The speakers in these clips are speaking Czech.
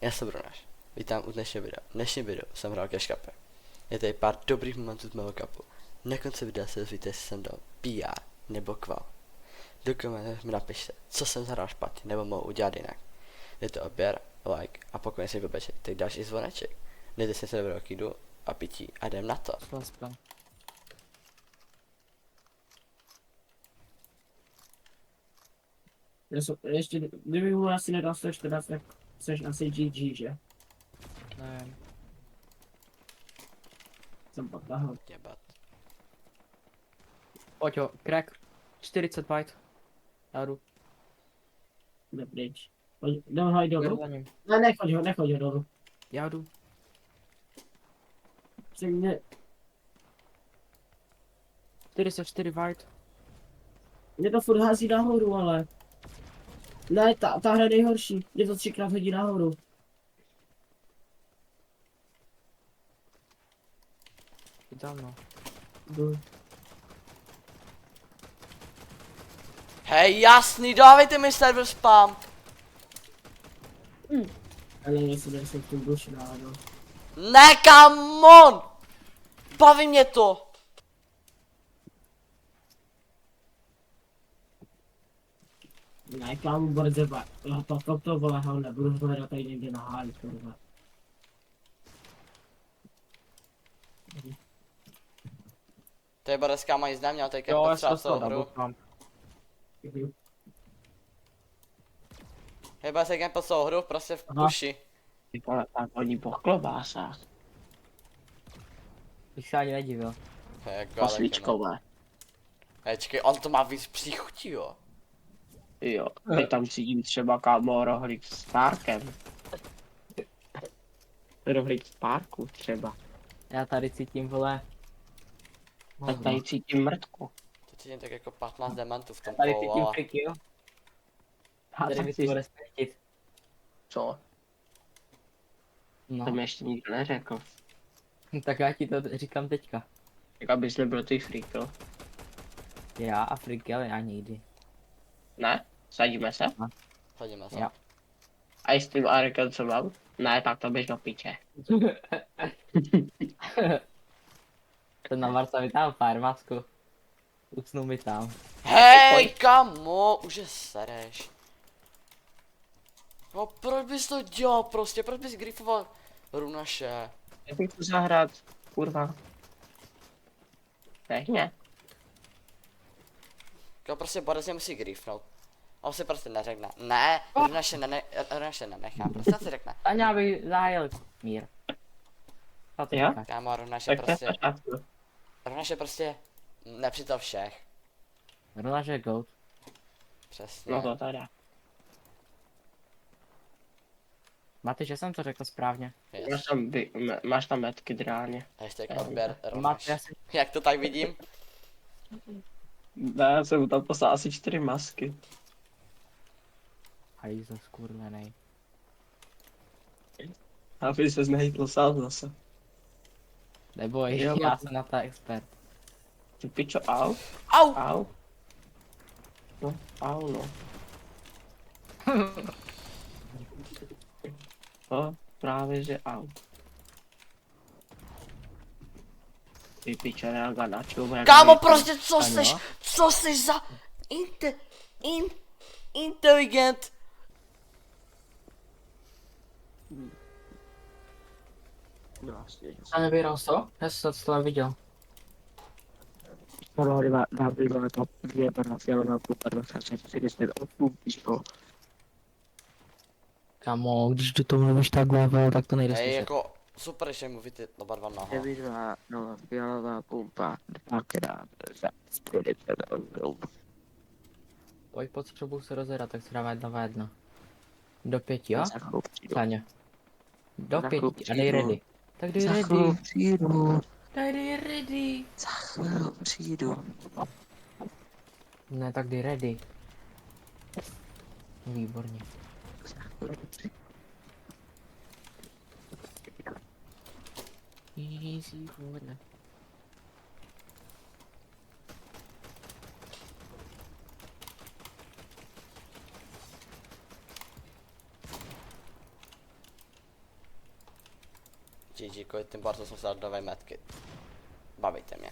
Já jsem Brunáš. Vítám u dnešního videa. V dnešním videu jsem hrál Cash Cup. Je tady pár dobrých momentů z mého kapu. Na konci videa se dozvíte, jestli jsem dal PR nebo kval. Do komentářů mi napište, co jsem zahrál špatně nebo mohu udělat jinak. Je to odběr, like a pokud si vybeček, tak další zvoneček. Dejte si se dobrého kýdu a pití a jdem na to. Ještě, kdyby mu asi nedal 114, tak seš asi GG, že? Nevím. Jsem potáhl. Jebat. Pojď ho, crack. 40 byte. Já jdu. Jde pryč. Jdem ho i Jdu dolů. za ním. Ne, nechoď ho dolů. Já jdu. Mě 44 byte. to furt hází nahoru, ale... Ne, ta hra je nejhorší. Mě to 3krát hodí nahoru. Jdi za mnou. Jdu. Hej, jasný, dávejte mi server spam. Ale jestli jsem v tom duši náhodou. Ne, come on! Baví mě to. Ne, kámo, Borzeba. To vole, ho nebudu hledat tady někde na háji, kurva. To je Boreska mají znám, měl teď Jo, já potřeba se celou to hru. mám. Hej, Boreska jen po celou hru, prostě v Aha. kuši. Ty vole, tak oni po klobásách. Bych se ani nedivil. To je jako Po daleko, no. svíčkové. Hej, čekej, on to má víc příchutí, jo. Jo, ty tam cítím třeba kámo rohlík s párkem. Rohlík s párku třeba. Já tady cítím, vole. Tak tady cítím mrtku. To cítím tak jako 15 dementů v tom Tady kolu, cítím ale... friky, jo. A Tady tak mi si- to bude smrtit. Co? No, To mi ještě nikdo neřekl. tak já ti to říkám teďka. Tak abys nebyl ty freak, jo? Já a friky, ale já nikdy. Ne? Sadíme se? Chodíme se. Jo. A i s tím Arekem co mám? Ne, tak to běž do piče. Ten na Marsa mi tam farmasku. Usnu mi tam. Hej, kamo, už je sereš. No proč bys to dělal prostě, proč bys grifoval Runaše? Já bych tu zahrát, kurva. Pěkně. Jako prostě Boris musí grifnout. A on si prostě neřekne, ne, Runaše nenechám, prostě si řekne. Ani aby zahájil mír. Co ty Jo? říkáš? Kámo, Runaše Tak to je prostě, v pořádku. Runaše prostě nepřítel všech. Runaš je goat. Přesně. No to teda. Máte, že jsem to řekl správně. Yes. Máš tam metky reálně. Hashtag odběr Máte, Runaš. já jsem... Jak to tak vidím? Ne, já jsem mu tam poslal asi 4 masky. Hajzl skurvenej. Aby se znehýtl sám zase. Neboj, Jo, já mám. jsem na to expert. Ty pičo, au, Au! au. No, au no. No, právě že au. Ty pičo, reaga na čum. Kámo, prostě Ano. co jsi za inteligent. Vlastně. A nebíral to? Já jsem to viděl. Polohy na to dvě barva fialová kupa 24 pičko. Kamo, když do toho mluvíš takhle, tak to nejde Hej, slyšet. jako super, že mluvíte oba dva naho. 9-2, no, fialová pumpa, dvakrát za 48. Pojď, potřebuji se rozhledat, tak se dáme 1v1. Do 5, jo? Za chlup přijdu. Sáňa. Do Za 5 chlup a dej přijdu. ready. Tak dej Za ready. chlup přijdu. Tak dej ready. Za chlup přijdu. Ne, tak dej ready. Výborně. Za chlup přijdu. Easy vole. GG, kvůli tím Bartu jsem se dal nový medkit. Bavíte mě.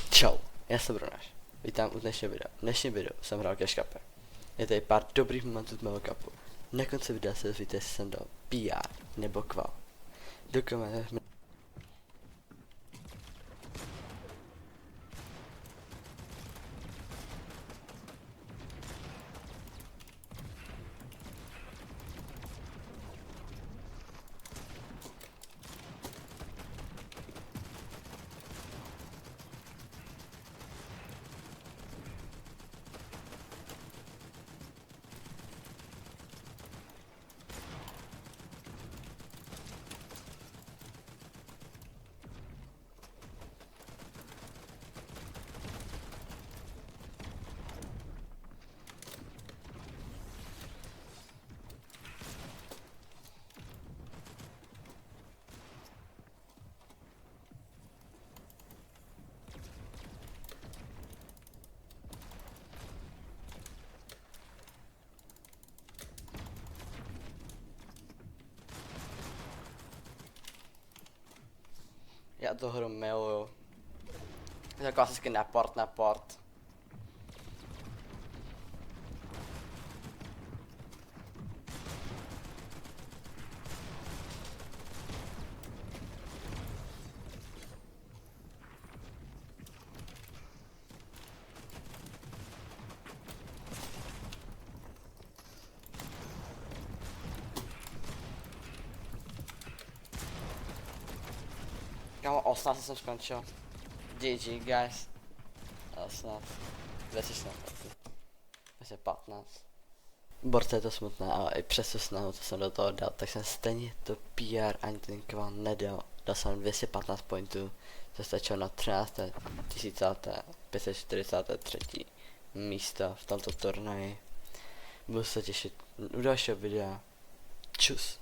Čau, já jsem Brunáš. Vítám u dnešního videa. V dnešním videu jsem hrál Cash Cup. Je tady pár dobrých momentů z mého kapu. Na konci videa se dozvíte, jestli jsem dal PR nebo kval. Do komentářů. Já tu hru miluju. Je to klasicky na port. Kámo, 18 jsem skončil. GG, guys. 18. 216. 215. Borce je to smutné, ale i přes tu snahu, co jsem do toho dal, tak jsem stejně to PR ani ten kval nedal. Dal jsem 215 pointů, co stačilo na 13. 543. místo v tomto turnaji. Budu se těšit u dalšího videa. Čus.